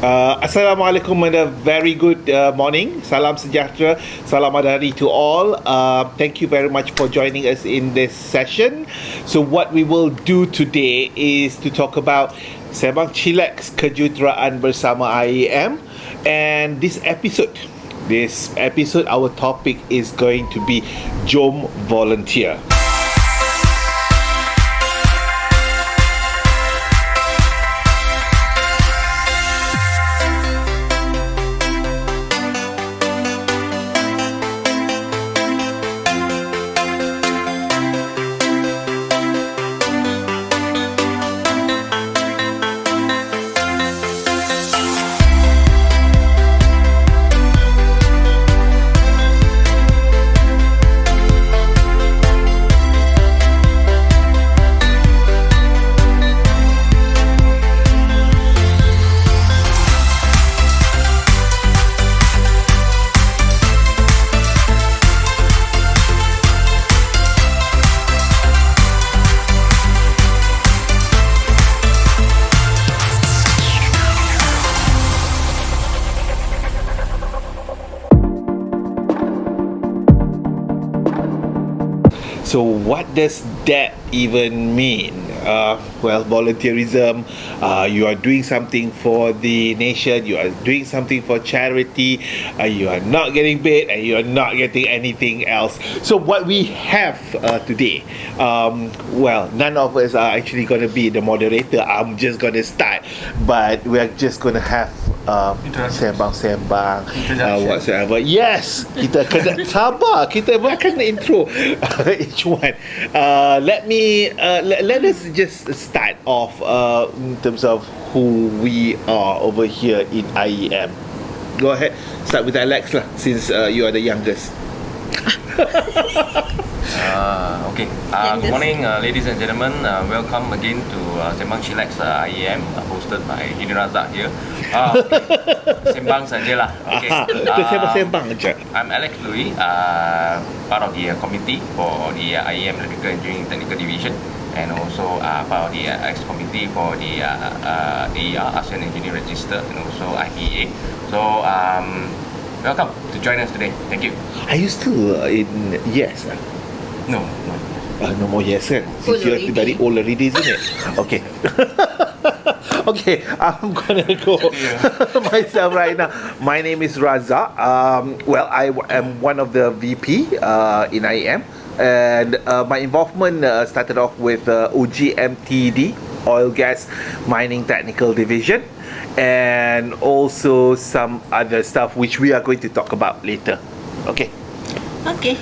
Assalamualaikum and a very good morning. Salam sejahtera, salam madari to all. Thank you very much for joining us in this session. So what we will do today is to talk about Sembang Chillex Kejuruteraan Bersama IEM, and this episode, our topic is going to be Jom Volunteer. So what does that even mean? Well, volunteerism, you are doing something for the nation, you are doing something for charity, you are not getting paid and you are not getting anything else. So what we have today, well, none of us are actually going to be the moderator. I'm just going to start, but we're just going to have sembang-sembang whatsoever. Yes, kita kena sabar, kita akan intro each one. Let us just start off in terms of who we are over here in IEM. Go ahead, start with Alex lah, since you are the youngest. Okay. Good morning, ladies and gentlemen. Welcome again to Sembang Chillex IEM, hosted by Razak here. Sembang sajalah. Okay. Sembang aja. I'm Alex Looi, part of the committee for the IEM Electrical Engineering Technical Division, and also part of the ex-committee for the ASEAN Engineering Register, and also IPA. So, welcome to join us today. Thank you. Are you still in yes? No. No more yes kan? You're very old already, isn't it? Okay. Okay, I'm gonna go myself right now. My name is Razak. Well, I am one of the VP in IEM, and my involvement started off with OGMTD, Oil Gas Mining Technical Division, and also some other stuff which we are going to talk about later. Okay. Okay,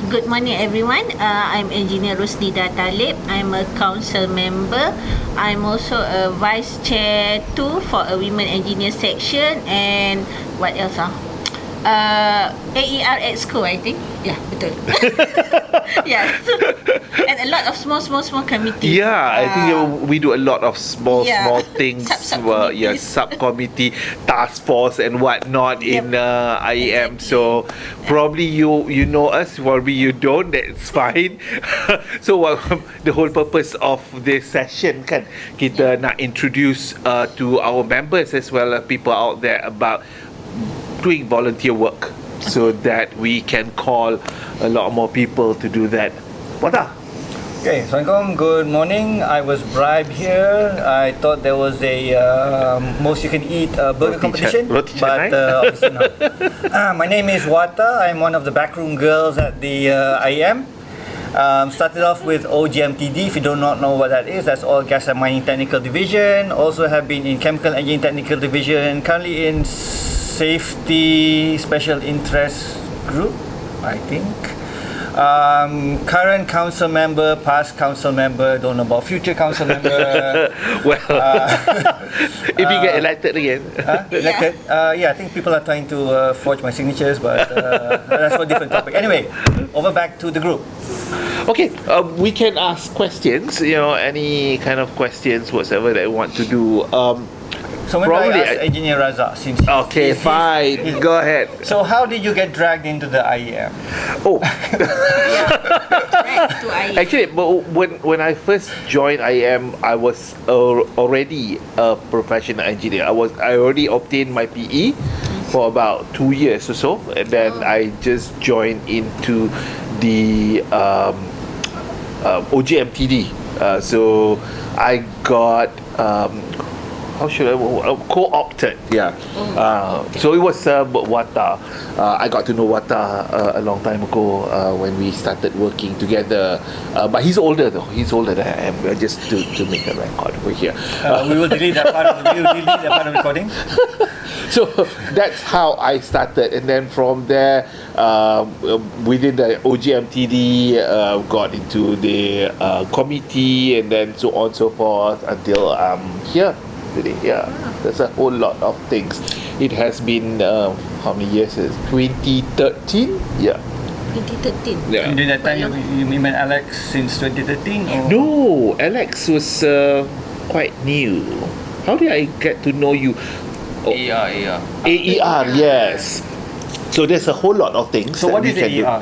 good morning everyone. I'm Engineer Rusnida Talib. I'm a council member. I'm also a vice chair too for a women engineer section, and what else? AER at school, I think. Yeah, betul. Yeah. And a lot of small committees. Yeah, I think we do a lot of small things. Subcommittee, task force and whatnot in IEM. Exactly. So probably you know us, probably you don't. That's fine. So the whole purpose of this session kan, kita nak introduce to our members as well as people out there about doing volunteer work, so that we can call a lot more people to do that. Wata? Okay, Assalamualaikum. Good morning. I was bribed here. I thought there was a most you can eat burger competition, but obviously not. My name is Wata. I'm one of the backroom girls at the IEM. Started off with OGMTD. If you do not know what that is, that's Oil Gas and Mining Technical Division. Also have been in Chemical Engineering Technical Division. Currently in Safety Special Interest Group, I think. Current council member, past council member, don't know about future council member. Well, if you get elected again. Elected? Yeah, I think people are trying to forge my signatures, but that's for a different topic. Anyway, over back to the group. Okay, we can ask questions, any kind of questions, whatsoever that you want to do. So maybe Probably I ask Engineer Razak since Okay, fine. Go ahead. So how did you get dragged into the IEM? Oh, Right to IEM. actually, but when I first joined IEM, I was already a professional engineer. I already obtained my PE for about 2 years or so, and then I just joined into the OGMTD. So I got how should I co-opted? Yeah. So it was Wata. I got to know Wata a long time ago when we started working together. But he's older though. He's older than I am. Just to make a record over here. We will delete that part of the recording. So that's how I started, and then from there, within the OGMTD, got into the committee, and then so on and so forth until here today. Yeah, there's a whole lot of things. It has been how many years? 2013. Yeah. 2013. Yeah. And during that time, you met Alex since 2013? Or? No, Alex was quite new. How did I get to know you? AER. AER, yes. So there's a whole lot of things. So what is we can do. AER?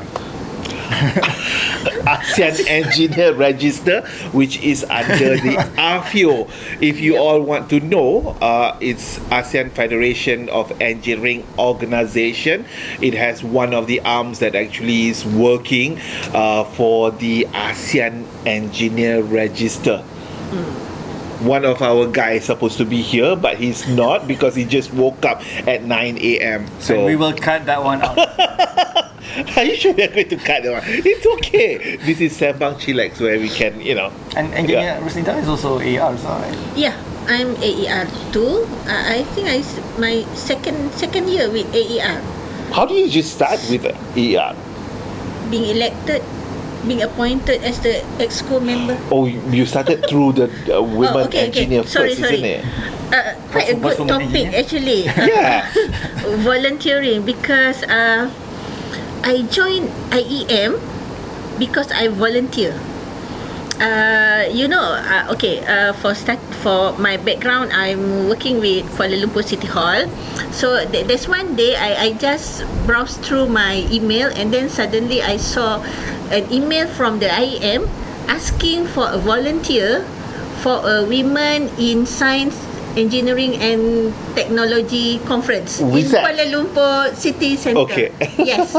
ASEAN Engineer Register, which is under the AFIO. If you all want to know, it's ASEAN Federation of Engineering Organization. It has one of the arms that actually is working for the ASEAN Engineer Register. One of our guys is supposed to be here, but he's not because he just woke up at 9 a.m. So And we will cut that one out. Are you sure we're going to cut that one? It's okay. This is Sembang Chillex where we can, And Engineer Rusnida is also AER, right? Yeah, I'm AER too. I think my second year with AER. How do you just start with ER? Being elected, being appointed as the EXCO member. Oh, you started through the women engineer Sorry. first, isn't it? Quite a good Woman topic engineer? actually. Yeah. Volunteering, because I joined IEM because I volunteer. For my background, I'm working with Kuala Lumpur City Hall. So there's one day I just browsed through my email, and then suddenly I saw an email from the IEM asking for a volunteer for a Women in Science, Engineering and Technology conference in Where's that? Kuala Lumpur City Centre. Okay. Yes.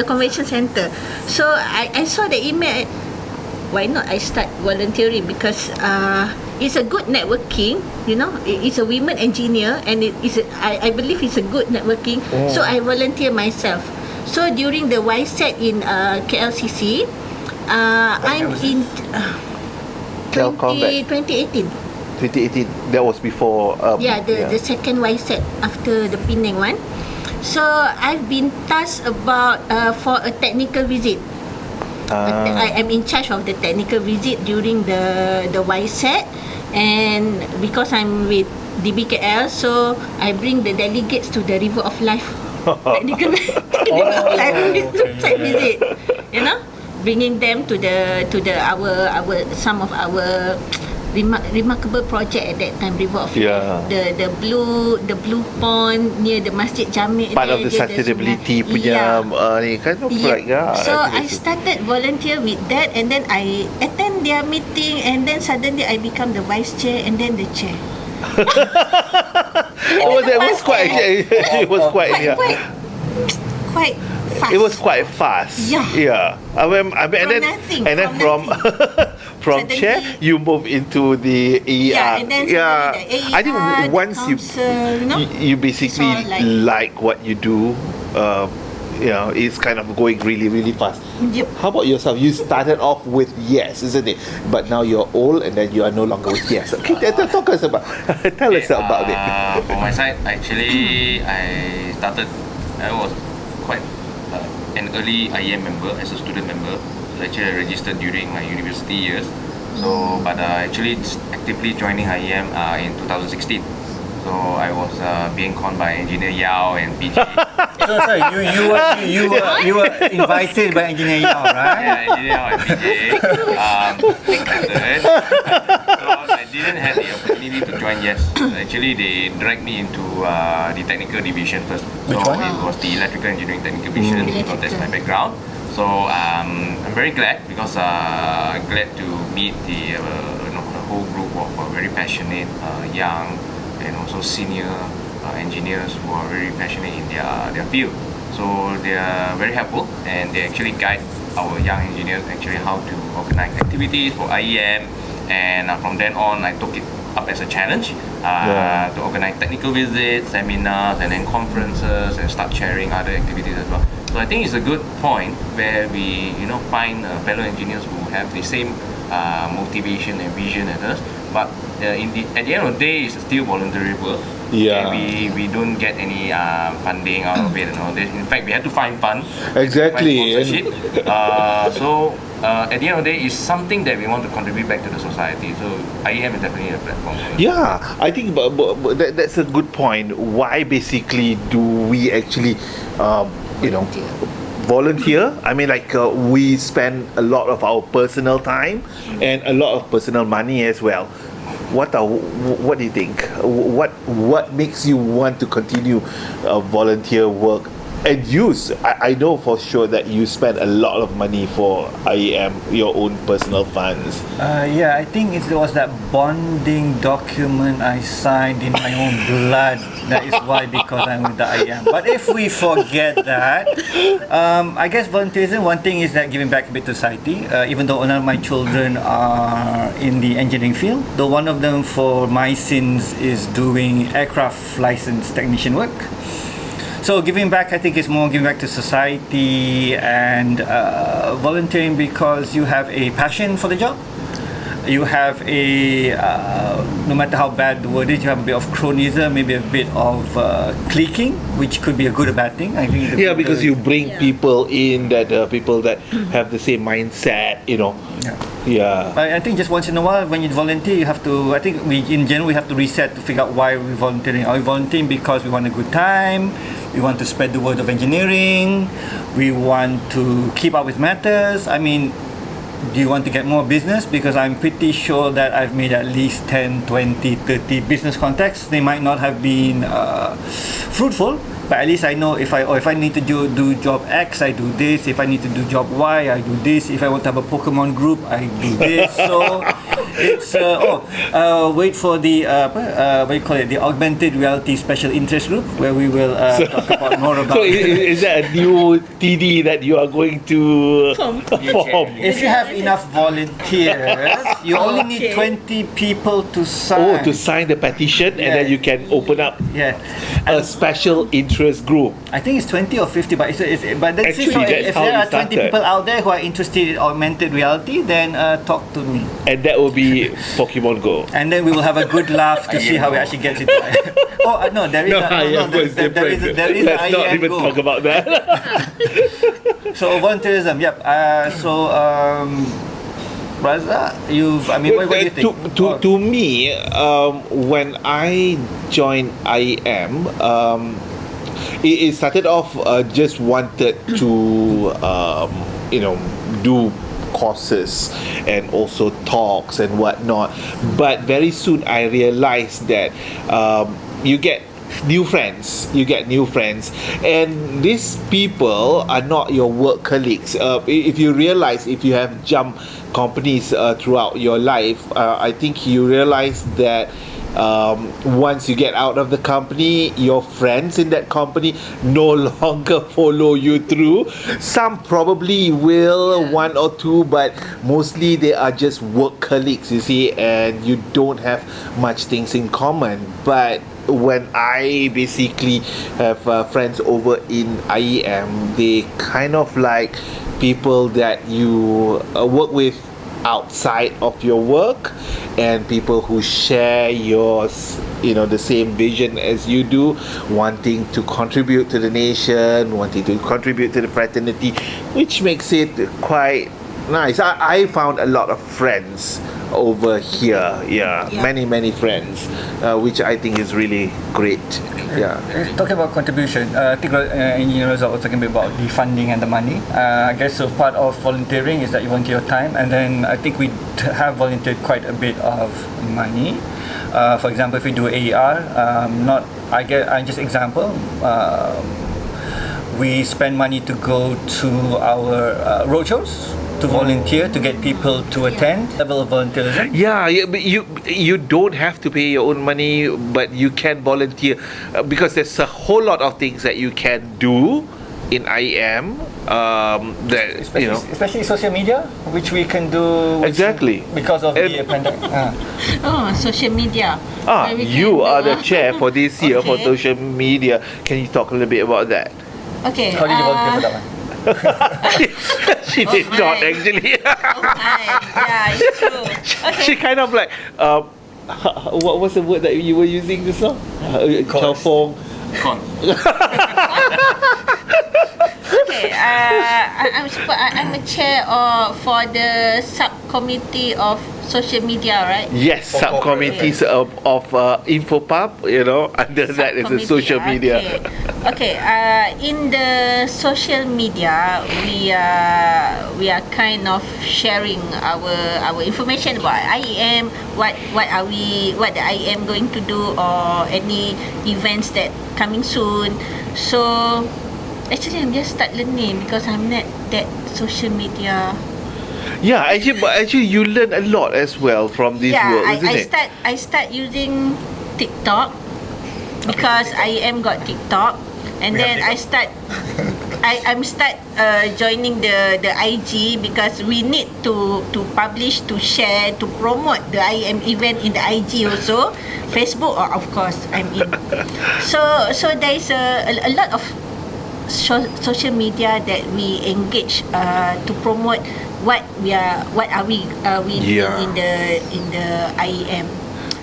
Convention Centre. So I saw the email. Why not I start volunteering, because it's a good networking, it's a women engineer, and I believe it's a good networking. So I volunteer myself. So during the YSET in KLCC, I'm in 2018. 2018. That was before. The second YSET after the Penang one. So I've been tasked about for a technical visit. I'm in charge of the technical visit during the YSET, and because I'm with DBKL, so I bring the delegates to the River of Life technical River of Life site visit, bringing them to our some of our remarkable project at that time, River of Life, the blue pond near the Masjid Jami, part of the sustainability punya ni kan, so I started volunteer with that, and then I attend their meeting, and then suddenly I become the vice chair and then the chair. It was quite fast. It was quite fast. Yeah. And then from from chair you move into the AER. And then the AER, I think once the council, you basically like what you do, it's kind of going really, really fast. Yep. How about yourself? You started off with yes, isn't it? But now you're old, and then you are no longer with yes. Okay, tell us about it. For my side, actually, I was quite an early IEM member as a student member. So actually, I registered during my university years. So, but actually, actively joining IEM in 2016. So I was being conned by Engineer Yao and PJ. So sorry, you were invited by Engineer Yao, right? Yeah, Engineer Yao and PJ. So I didn't have the opportunity me to join, yes. Actually, they dragged me into the technical division first. Which one? It was the electrical engineering technical division. So that's my background. So I'm very glad because glad to meet the whole group of very passionate young and also senior engineers who are very passionate in their field. So they are very helpful and they actually guide our young engineers actually how to organize activities for IEM. And from then on, I took it up as a challenge to organize technical visits, seminars, and then conferences, and start sharing other activities as well. So I think it's a good point where we, find fellow engineers who have the same motivation and vision as us. But at the end of the day, it's still voluntary work. Yeah. And we don't get any funding out of it. In fact, we had to find funds. Exactly. Find sponsorship. So at the end of the day, it's something that we want to contribute back to the society. So IEM is definitely a platform. Yeah, I think that's a good point. Why basically do we actually, volunteer? I mean, we spend a lot of our personal time and a lot of personal money as well. What do you think? What makes you want to continue volunteer work and use? I know for sure that you spend a lot of money for IEM, your own personal funds. Yeah, I think it was that bonding document I signed in my own blood. That is why, because I'm with the IEM. But if we forget that, I guess volunteerism, one thing is that giving back a bit to society. Even though none of my children are in the engineering field, though one of them, for my sins, is doing aircraft license technician work. So giving back, I think, is more giving back to society and volunteering because you have a passion for the job. You have no matter how bad the word is, you have a bit of cronyism, maybe a bit of cliquing, which could be a good or bad thing. I think. Because you bring people in people that have the same mindset, Yeah. But I think just once in a while, when you volunteer, you have to. I think in general, we have to reset to figure out why we're volunteering. Are we volunteering because we want a good time? We want to spread the word of engineering. We want to keep up with matters. I mean, do you want to get more business? Because I'm pretty sure that I've made at least 10, 20, 30 business contacts. They might not have been fruitful, but at least I know if I need to do job X, I do this. If I need to do job Y, I do this. If I want to have a Pokemon group, I do this. So it's wait for the what do you call it? The augmented reality special interest group, where we will talk about more about. So is that a new TD that you are going to form? If you have enough volunteers, you only need 20 people to sign. To sign the petition, and then you can open up a special interest group. I think it's 20 or 50, but that's Actually, if there are 20 people out there who are interested in augmented reality, then talk to me. And that will be Pokemon Go. And then we will have a good laugh to see how we actually get it. No, there is there is Let's not even Go. talk about that. So volunteerism, yep. Razak, what do you think? To me, when I joined IEM, it started off just wanted to do courses and also talks and whatnot, but very soon I realized that you get new friends, and these people are not your work colleagues. If you have jumped companies throughout your life, I think you realize that once you get out of the company, your friends in that company no longer follow you through. Some probably will, one or two, but mostly they are just work colleagues, you see, and you don't have much things in common. But when I basically have friends over in IEM, they kind of like people that you work with outside of your work, and people who share the same vision as you do, wanting to contribute to the nation, wanting to contribute to the fraternity, which makes it quite nice. I found a lot of friends over here, many friends, which I think is really great. Talking about contribution, I think Engineer Razak was talking about the funding and the money. I guess so part of volunteering is that you volunteer your time, and then I think we have volunteered quite a bit of money. For example, if we do AER, I just example. We spend money to go to our roadshows, to volunteer, to get people to attend. Level of volunteerism. Yeah, but you don't have to pay your own money, but you can volunteer because there's a whole lot of things that you can do in IEM. Especially social media, which we can do exactly because of the pandemic. Oh, social media. You are the chair for this year for social media. Can you talk a little bit about that? Okay. How did you volunteer for that one? She did not actually. Yeah, it's true. Okay. She kind of like, what was the word that you were using just now? Chao Con. Okay, I'm a chair for the subcommittee of social media, right? Yes, subcommittees of Infopub, under that is the social media. Okay. In the social media, we are kind of sharing our information about IEM, what the IEM going to do, or any events that coming soon. So actually, I'm just start learning because I'm not that social media. Yeah, actually, you learn a lot as well from this work, isn't it? I start using TikTok because IEM got TikTok, and then I start. I'm start joining the IG because we need to publish, to share, to promote the IEM event in the IG also. Facebook, of course, I'm in. So there is a lot of social media that we engage to promote what are we doing in the IEM.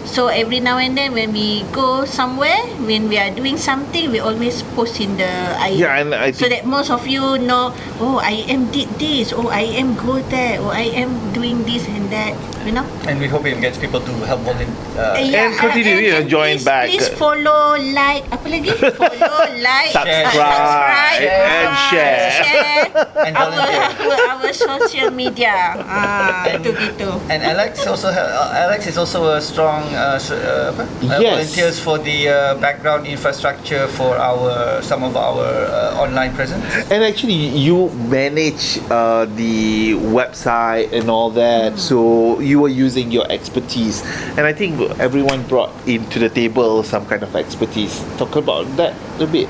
So every now and then when we go somewhere, when we are doing something, we always post in the IEM. Yeah, and I think so that most of you know, IEM did this, IEM go there, IEM doing this and that, And we hope it gets people to help volunteer. and continue, join please, back. Please follow, like, apa lagi? Follow, like, subscribe, and share. And volunteer. Our social media. Gitu. And Alex is also a strong volunteers for the background infrastructure for some of our online presence. And actually, you manage the website and all that, so you were using your expertise, and I think everyone brought into the table some kind of expertise. Talk about that a bit,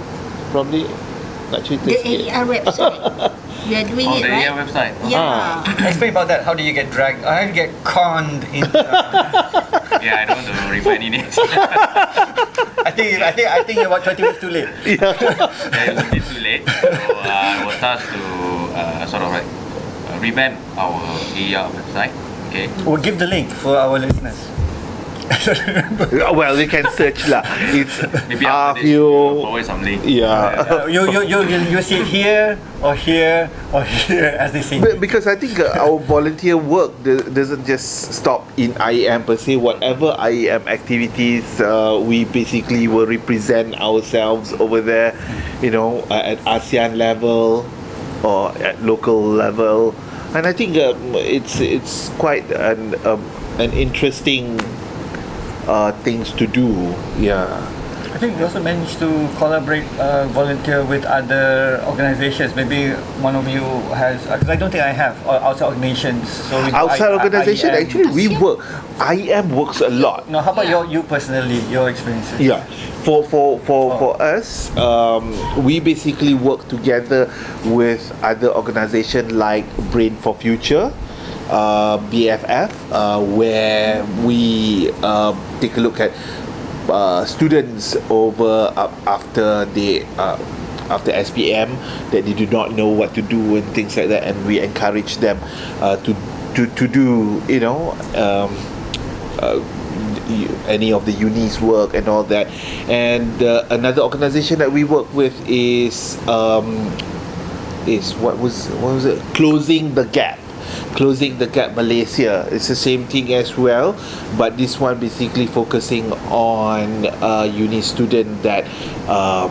probably. Actually, The AER website. We are doing it, The right? AER website. Yeah. Explain about that. How do you get dragged? How do you get conned into? Yeah, I don't want to refer any names. I think you're about 20 minutes too late. Yeah, it's a bit too late. So I was tasked to revamp our AER website. Okay. We'll give the link for our listeners. Well, you can search lah. It's Maybe after this, forward some link. Yeah. You see it here or here or here, as they say. Because I think our volunteer work doesn't just stop in IEM per se. Whatever IEM activities, we basically will represent ourselves over there, at ASEAN level or at local level. And I think it's quite an interesting things to do. Yeah. I think we also managed to collaborate, volunteer with other organizations. Maybe one of you has, because I don't think I have, outside organizations. So we do Outside organization, IEM. actually we work. IEM works a lot. No, how about you personally, your experiences? Yeah, for us, we basically work together with other organizations like Brain for Future, BFF, where we take a look at students over after SPM that they do not know what to do and things like that, and we encourage them to do any of the uni's work and all that. And another organization that we work with is what was it? Closing the Gap Malaysia. It's the same thing as well, but this one basically focusing on uni students that are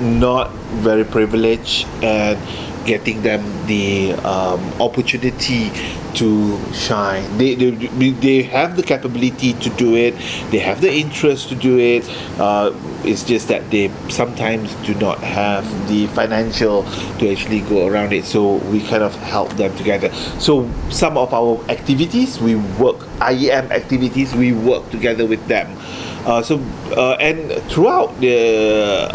not very privileged, and getting them the opportunity to shine. They have the capability to do it. They have the interest to do it. It's just that they sometimes do not have the financial to actually go around it. So we kind of help them together. So some of our activities, we work IEM activities. We work together with them. And throughout the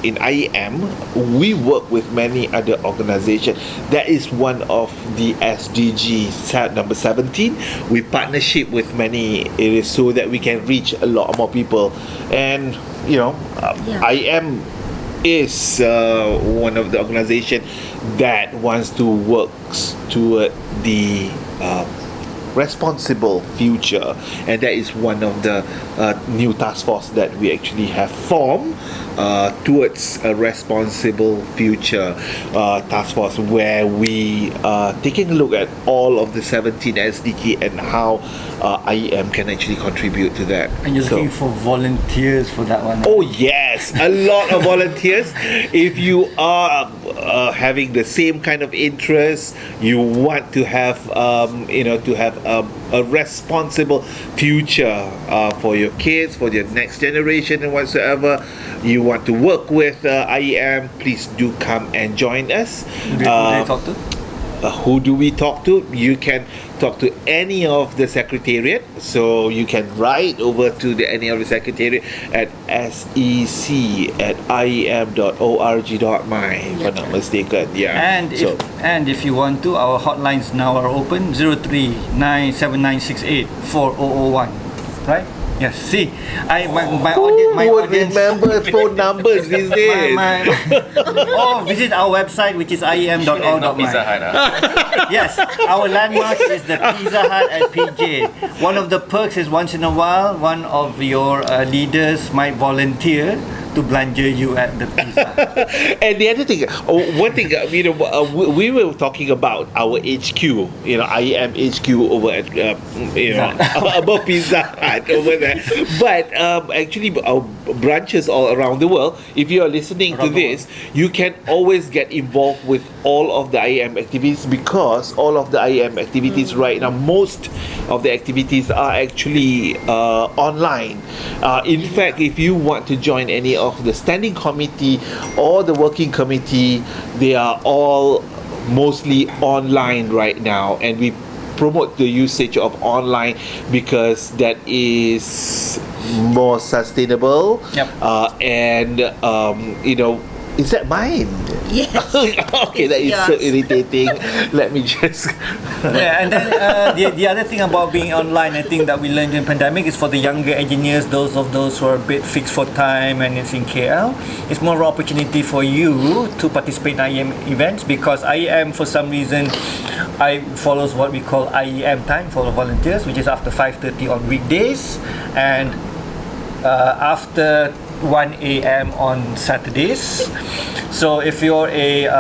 in IEM, we work with many other organizations. That is one of the SDG number 17. We partnership with many areas so that we can reach a lot more people. And IEM is one of the organization that wants to work toward the responsible future, and that is one of the new task force that we actually have formed towards a responsible future task force, where we are taking a look at all of the 17 SDG and how IEM can actually contribute to that. And you're looking for volunteers for that one? Oh yes, a lot of volunteers. If you are having the same kind of interest, you want to have a responsible future for your kids, for your next generation and whatsoever, you want to work with IEM, please do come and join us. Who do you talk to? Who do we talk to? You can talk to any of the secretariat. So you can write over to any of the secretariat at sec@iem.org.my, if I'm not mistaken. Yeah. And if you want to, our hotlines now are open, 03-97968-4001. Right? Yes. See, my audience remember phone numbers these days. Visit our website, which is iem.org.my. Yes, our landmark is the Pizza Hut at PJ. One of the perks is once in a while, one of your leaders might volunteer to belanja you at the pizza. And the other thing, one thing, we were talking about our HQ, IEM HQ over at, above Pizza Hut over there. But actually, our branches all around the world, if you are listening to this, you can always get involved with all of the IEM activities, because all of the IEM activities right now, most of the activities are actually online. In fact, if you want to join any of the standing committee or the working committee, they are all mostly online right now, and we promote the usage of online because that is more sustainable. Yep. Is that mine? Yes. Okay, that is so irritating. Let me just. And then the other thing about being online, I think that we learned during pandemic, is for the younger engineers, those who are a bit fixed for time and it's in KL, it's more of an opportunity for you to participate in IEM events, because IEM, for some reason, follows what we call IEM time for volunteers, which is after 5:30 on weekdays and after 1 a.m. on Saturdays. So if you're a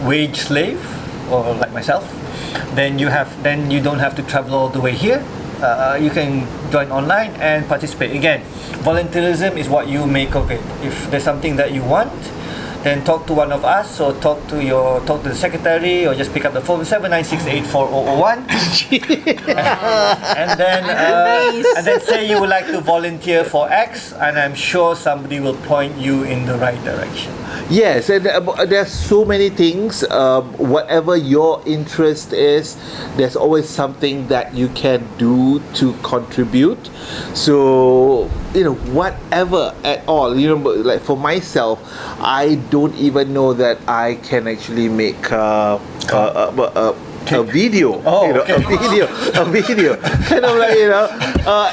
wage slave, or like myself, then you don't have to travel all the way here. You can join online and participate. Again, volunteerism is what you make of it. If there's something that you want, then talk to one of us, or talk to the secretary, or just pick up the phone, 7968-4001 and then say you would like to volunteer for X, and I'm sure somebody will point you in the right direction. Yes, and there's so many things. Whatever your interest is, there's always something that you can do to contribute. So, whatever at all. Like for myself, I don't even know that I can actually make a video. A video. Kind of like,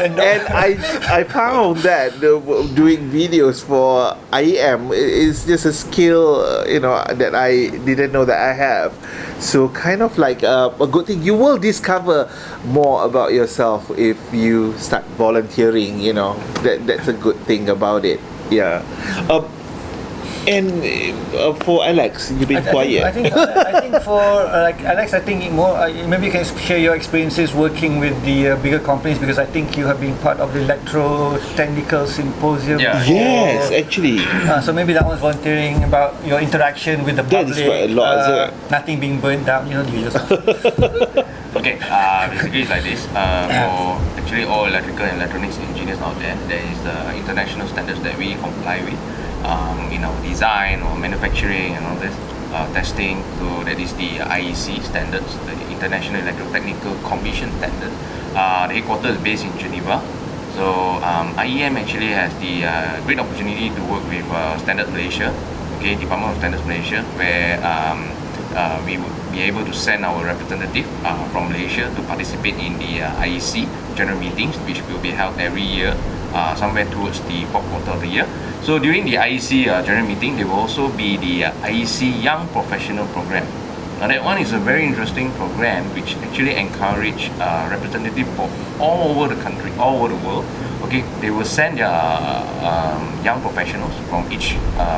and I found that doing videos for IEM is just a skill, that I didn't know that I have. So kind of like a good thing. You will discover more about yourself if you start volunteering. That's a good thing about it. Yeah. And for Alex, you've been quiet. I think for like Alex, I think more maybe you can share your experiences working with the bigger companies, because I think you have been part of the electrotechnical symposium. Yeah. Yes, actually. So maybe that was volunteering about your interaction with the That public. is quite a lot, isn't it? Nothing being burned down, the usual stuff. Okay, basically it's like this. For actually all electrical and electronics engineers out there, there is the international standards that we comply with in our design or manufacturing and all this testing. So that is the IEC standards, the International Electrotechnical Commission standard. The headquarters is based in Geneva. So IEM actually has the great opportunity to work with Standards Malaysia, okay, Department of Standards Malaysia, where we would be able to send our representative from Malaysia to participate in the IEC general meetings, which will be held every year, somewhere towards the fourth quarter of the year. So during the IEC general meeting, there will also be the IEC Young Professional Program. Now that one is a very interesting program which actually encourage representatives from all over the country, all over the world. Okay, they will send their young professionals from each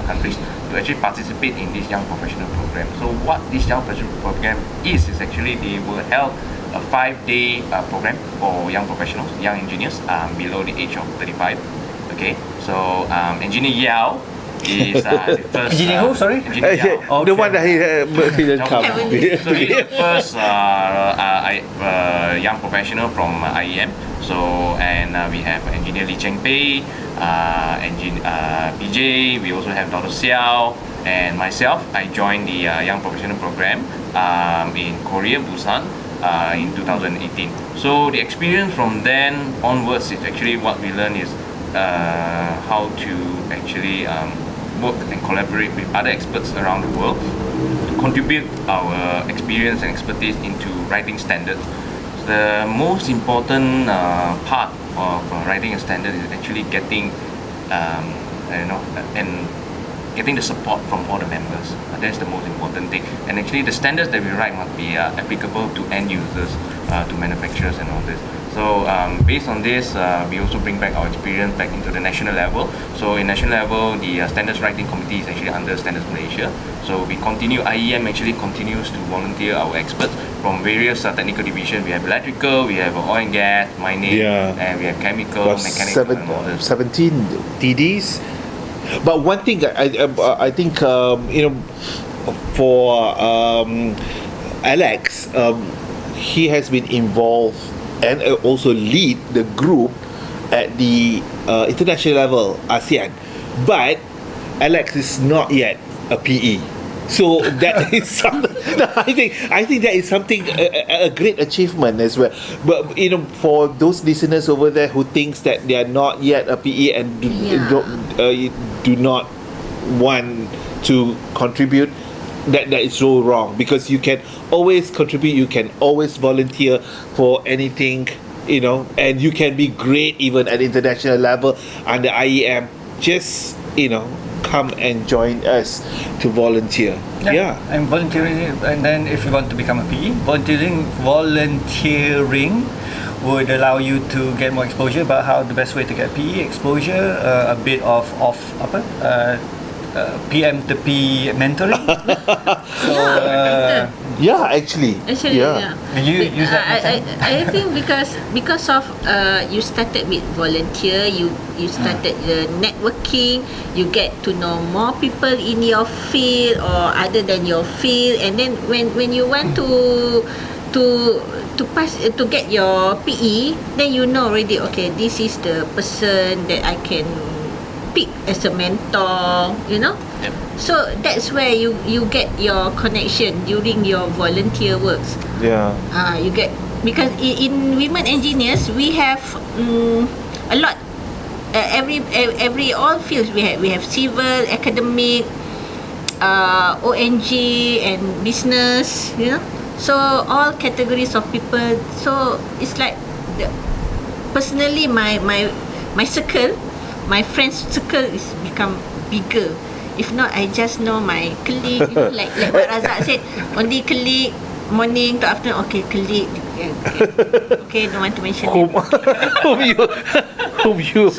countries to actually participate in this young professional program. So what this young professional program is actually they will help a 5-day program for young professionals, young engineers below the age of 35. Okay, so Engineer Yao is the first. Engineer who? Sorry? Engineer Yao. The one that he didn't come. So he's the first young professional from IEM. So and we have Engineer Lee Cheng Pei, PJ. We also have Dr. Xiao and myself. I joined the young professional program in Korea, Busan, in 2018. So the experience from then onwards is actually what we learn is how to actually work and collaborate with other experts around the world to contribute our experience and expertise into writing standards. The most important part of writing a standard is actually getting and getting the support from all the members. That's the most important thing. And actually the standards that we write must be applicable to end users, to manufacturers and all this. So based on this, we also bring back our experience back into the national level. So in national level, the Standards Writing Committee is actually under Standards Malaysia. So we continue, IEM actually continues to volunteer our experts from various technical divisions. We have electrical, we have oil and gas, mining, and we have chemical, mechanical and all this. 17 TDs. But one thing I think for Alex, he has been involved and also lead the group at the international level, ASEAN. But Alex is not yet a PE. So that is something. I think that is something a great achievement as well. But for those listeners over there who thinks that they are not yet a PE and do not want to contribute, that is so wrong, because you can always contribute, you can always volunteer for anything, and you can be great even at international level under IEM. Just come and join us to volunteer. I'm volunteering, and then if you want to become a PE, volunteering would allow you to get more exposure about how the best way to get PE exposure, a bit of PM to P mentoring. So actually, yeah. You use that. I think because of you started with volunteer, you started networking, you get to know more people in your field or other than your field, and then when you want to pass to get your PE, then you know already, okay, this is the person that I can pick as a mentor, Yep. So that's where you get your connection during your volunteer works. You get, because in women engineers we have a lot, every all fields we have civil, academic, ONG and business, so all categories of people. So it's like personally my circle, my friends circle is become bigger. If not, I just know my colleague, like what Razak said, only colleague, morning to afternoon, okay, colleague, okay, don't want to mention whom whom you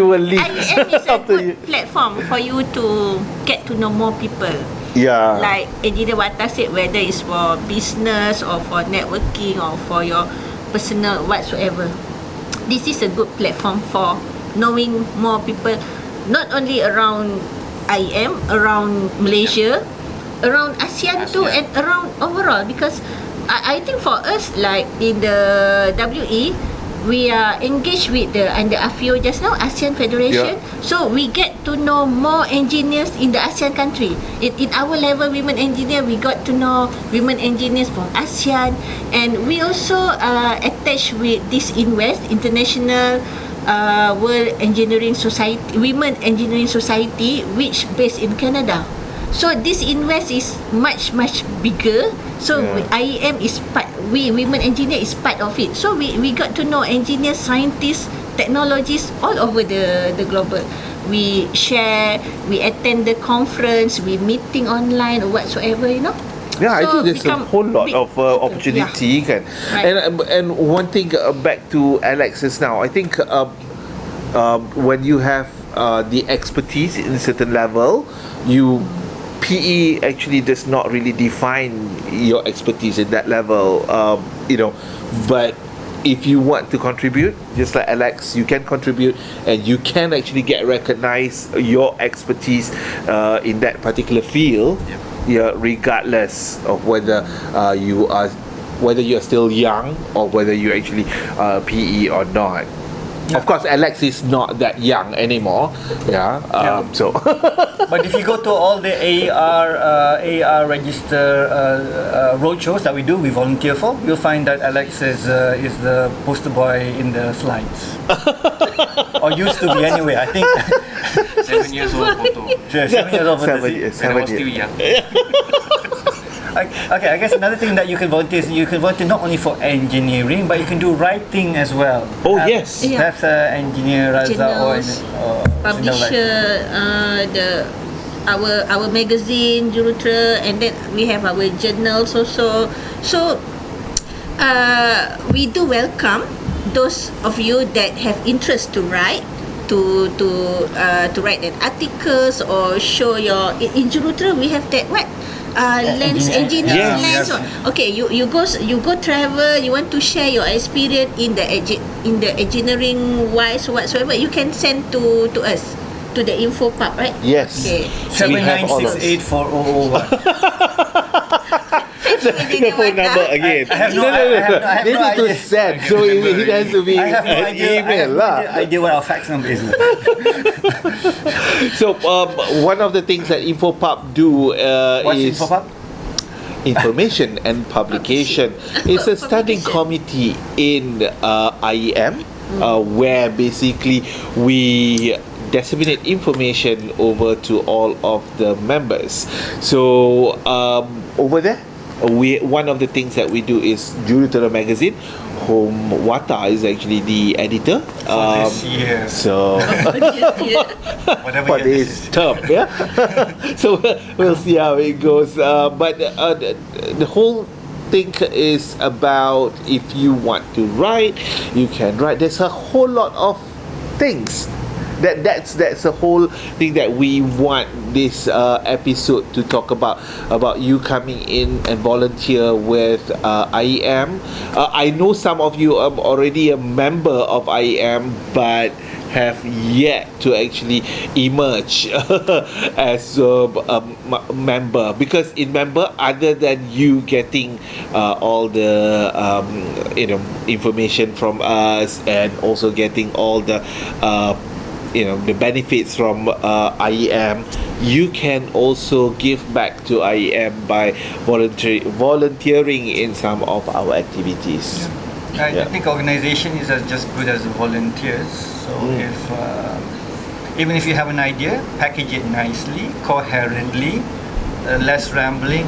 will leave IEM is a after good platform for you to get to know more people. Yeah. Like Engineer Wata said, whether it's for business or for networking or for your personal whatsoever, this is a good platform for knowing more people, not only around IEM, around Malaysia, around ASEAN too, and around overall. Because I think for us, like in the WE, we are engaged with the under AFIO just now, ASEAN Federation. So we get to know more engineers in the ASEAN country. In our level, women engineer, we got to know women engineers from ASEAN, and we also attached with this INWEST, International World Engineering Society, Women Engineering Society, which based in Canada. So this INWEST is much bigger. So IEM is part. We women engineer is part of it. So we got to know engineers, scientists, technologists all over the global. We share, we attend the conference, we meeting online or whatsoever, you know. Yeah, I So think there's a whole lot of opportunity, kan. Right. And one thing back to Alex's now, I think when you have the expertise in a certain level, PE actually does not really define your expertise in that level, but if you want to contribute, just like Alex, you can contribute and you can actually get recognized your expertise in that particular field, regardless of whether you're still young or whether you actually PE or not. Of course, Alex is not that young anymore. So. But if you go to all the AR register roadshows that we do, we volunteer for, you'll find that Alex is the poster boy in the slides, or used to be anyway. I think 7 years old photo. 7 years old. Seven years. When I was still young. Okay, I guess another thing that you can volunteer is you can volunteer not only for engineering, but you can do writing as well. Oh, yes. Perhaps engineer Razak or publisher, our magazine Kejuruteraan, and then we have our journals also. So we do welcome those of you that have interest to write, to write an articles or show your in Kejuruteraan. We have that lens engineering lens. Okay, you go travel, you want to share your experience in the engineering wise whatsoever, you can send to us, to the info pub, right? Yes. Okay. 79684001. The phone number again. I have no They need to idea. send, so it has to be I have no idea. email idea what our fax number is. So one of the things that InfoPub do What's is InfoPub? information and publication. It's a standing committee in IEM where basically we disseminate information over to all of the members. So over there, one of the things that we do is Kejuruteraan magazine, whom Wata is actually the editor. For this year. So Whatever for year this term, yeah. So we'll see how it goes. But the whole thing is about, if you want to write, you can write. There's a whole lot of things. That's the whole thing that we want this episode to talk about you coming in and volunteer with IEM. I know some of you are already a member of IEM, but have yet to actually emerge as a member, because in member, other than you getting all the information from us and also getting all the the benefits from IEM, you can also give back to IEM by volunteering in some of our activities. I think organization is just good as the volunteers. So if even if you have an idea, package it nicely, coherently, less rambling,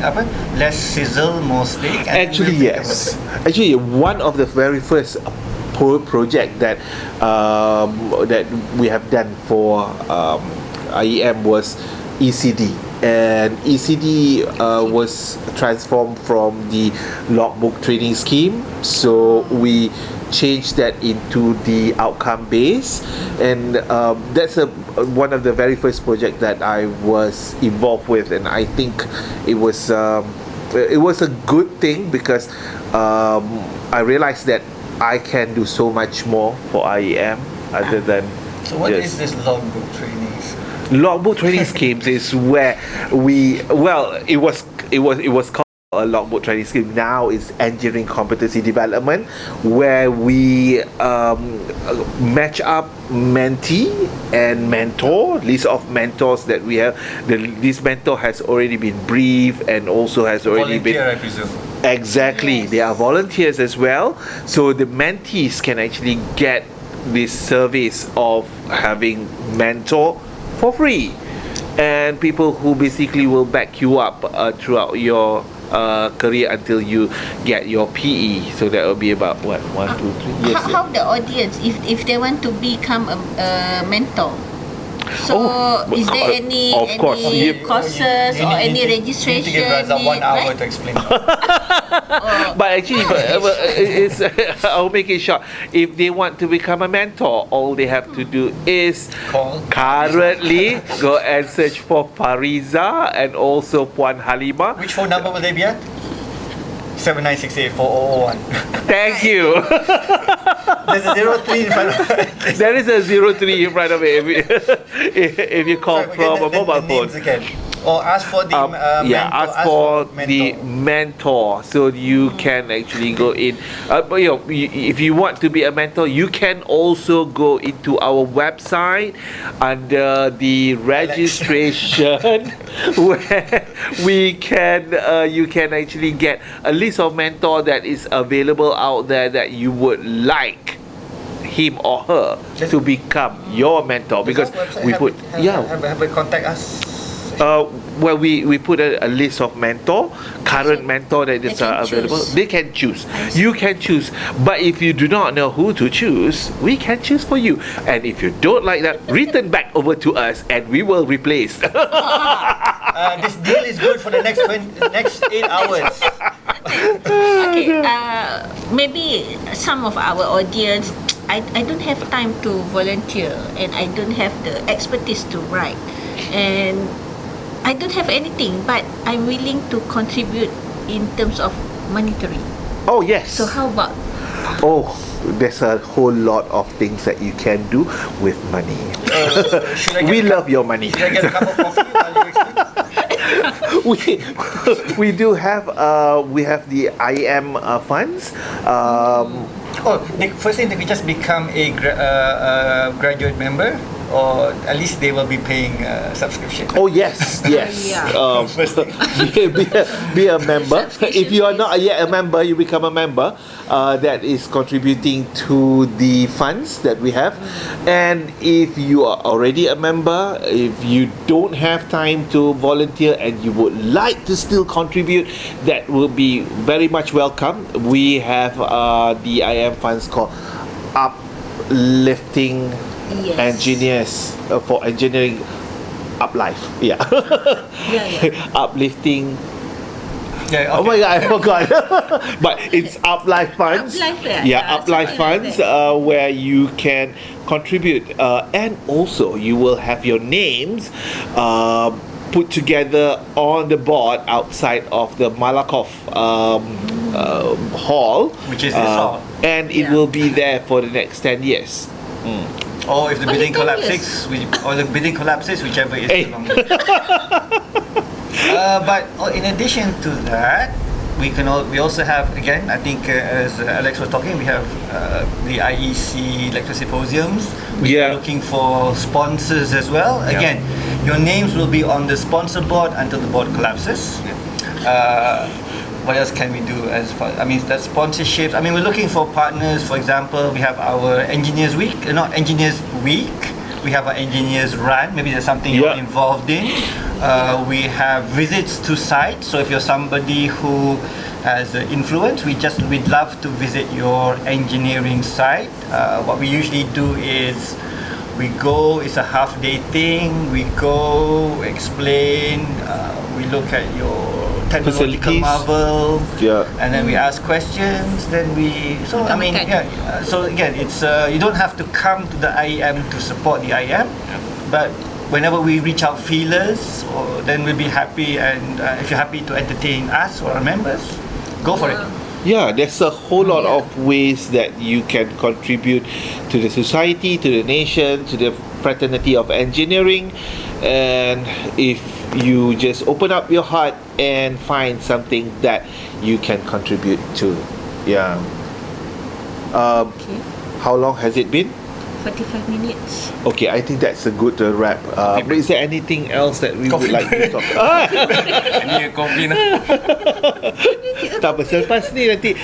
less sizzle, more steak. Actually, yes. Actually, one of the very first project that we have done for IEM was ECD, and ECD was transformed from the logbook training scheme. So we change that into the outcome base, and that's one of the very first project that I was involved with, and I think it was a good thing because I realized that I can do so much more for IEM other than. So what is this logbook trainings? Logbook training schemes is where it was called a logbook training scheme. Now it's engineering competency development, where we match up mentee and mentor, list of mentors that we have. This mentor has already been briefed and also has already Volunteer, I presume. Exactly. Yes. They are volunteers as well, so the mentees can actually get this service of having mentor for free, and people who basically will back you up throughout your career until you get your PE. So that will be about what, 1, 2, 3 years. How the audience, if they want to become a mentor, so is there any course. courses or any registration? You need to give Razak 1 hour to explain. But actually, it's, I'll make it short. If they want to become a mentor, all they have to do is currently go and search for Fariza and also Puan Halima. Which phone number will they be at? 79684001. Thank you. There's a 03 in front of it. There is a 03 in front of it if you call from a mobile phone. Or ask for the mentor. Ask for the mentor, so you can actually go in. But if you want to be a mentor, you can also go into our website under the registration, where you can actually get a list of mentor that is available out there that you would like him or her to become your mentor, because we put have a contact us. Well, we put a list of current mentor that is available. They can choose. You can choose. But if you do not know who to choose, we can choose for you. And if you don't like that, return back over to us and we will replace. This deal is good for the next 8 hours. Okay, maybe some of our audience, I don't have time to volunteer, and I don't have the expertise to write, and I don't have anything, but I'm willing to contribute in terms of monetary. Oh, yes. So how about? Oh, there's a whole lot of things that you can do with money. We love your money. Should I get a cup of coffee while you explain? we do have the IEM funds. The first thing, they can just become a graduate member, or at least they will be paying subscription. Oh yes. Yeah. Be a member. If you are not yet a member, you become a member. That is contributing to the funds that we have. And if you are already a member, if you don't have time to volunteer and you would like to still contribute, that will be very much welcome. We have the IM funds called Uplifting Engineers for engineering up life. Uplifting. Oh my God, I forgot. But it's Up Life Funds. Up Life Funds, where you can contribute, and also you will have your names put together on the board outside of the Malakoff hall, which is this hall, and it will be there for the next 10 years. Or if the bidding collapses, whichever is the longest. But in addition to that, we also have, again, I think as Alex was talking, we have the IEC lecture symposiums. We are looking for sponsors as well. Again, your names will be on the sponsor board until the board collapses. What else can we do as far? I mean, that's sponsorships. I mean, we're looking for partners. For example, we have our Engineers Week, not Engineers Week. We have our Engineers Run. Maybe there's something you're involved in. We have visits to sites. So if you're somebody who has influence, we'd love to visit your engineering site. What we usually do is we go. It's a half-day thing. We go, explain. We look at your technological Facilities. marvel. Yeah. And then we ask questions. Then we. So I mean, yeah. So again, it's you don't have to come to the IEM to support the IEM, but whenever we reach out feelers, then we'll be happy. And if you're happy to entertain us or our members, go for it. Yeah, there's a whole lot of ways that you can contribute to the society, to the nation, to the fraternity of engineering. And if you just open up your heart and find something that you can contribute to. Yeah. Okay. How long has it been? 45 minutes. Okay, I think that's a good wrap. But is there anything else that we would like to talk about? Ini kopi nak. Tak apa, selepas ni nanti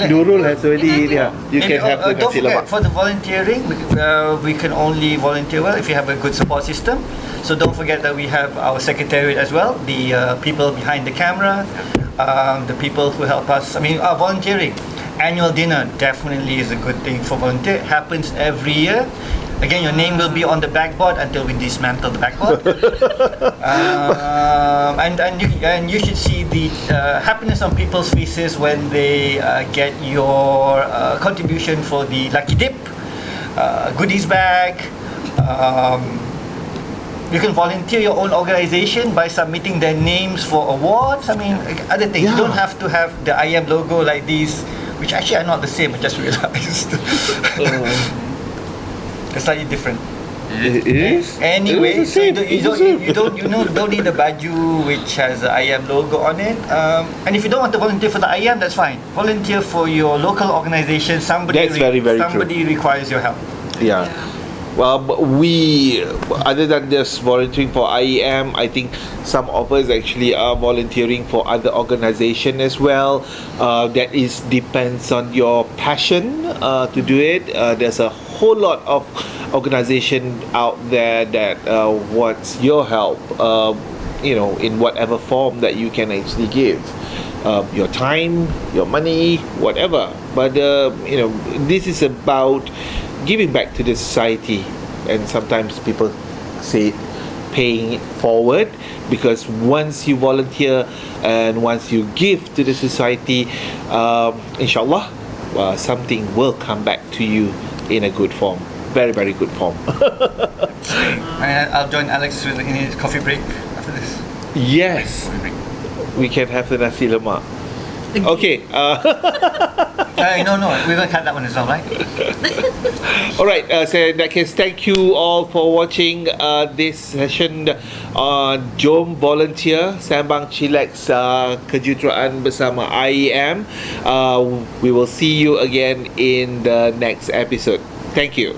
Nurul has already you can have the don't nasi forget, lemak. for the volunteering, we can only volunteer well if you have a good support system. So don't forget that we have our secretariat as well, the people behind the camera, the people who help us. I mean, volunteering. Annual dinner definitely is a good thing for volunteer. It happens every year. Again, your name will be on the backboard until we dismantle the backboard. And you should see the happiness on people's faces when they get your contribution for the lucky dip, goodies bag. You can volunteer your own organization by submitting their names for awards. I mean, other things. You don't have to have the IEM logo like these, which actually are not the same. I just realized. It's slightly different. It is. Anyway, It is so the same. you don't need the baju which has the IEM logo on it. And if you don't want to volunteer for the IEM, that's fine. Volunteer for your local organization. Somebody That's very, very somebody requires your help. Yeah. Well, but we, other than just volunteering for IEM, I think some of us actually are volunteering for other organization as well. That is depends on your passion to do it. There's a whole lot of organization out there that wants your help. In whatever form that you can actually give. Your time, your money, whatever. But this is about giving back to the society, and sometimes people say paying it forward, because once you volunteer and once you give to the society, inshallah, something will come back to you in a good form, very, very good form. And I'll join Alex in his coffee break after this. Yes, we can have the nasi lemak. Okay. No, we're going to cut that one as well, right? Alright, so in that case, thank you all for watching this session on Jom Volunteer Sembang Chillex Kejuruteraan Bersama IEM. We will see you again in the next episode. Thank you.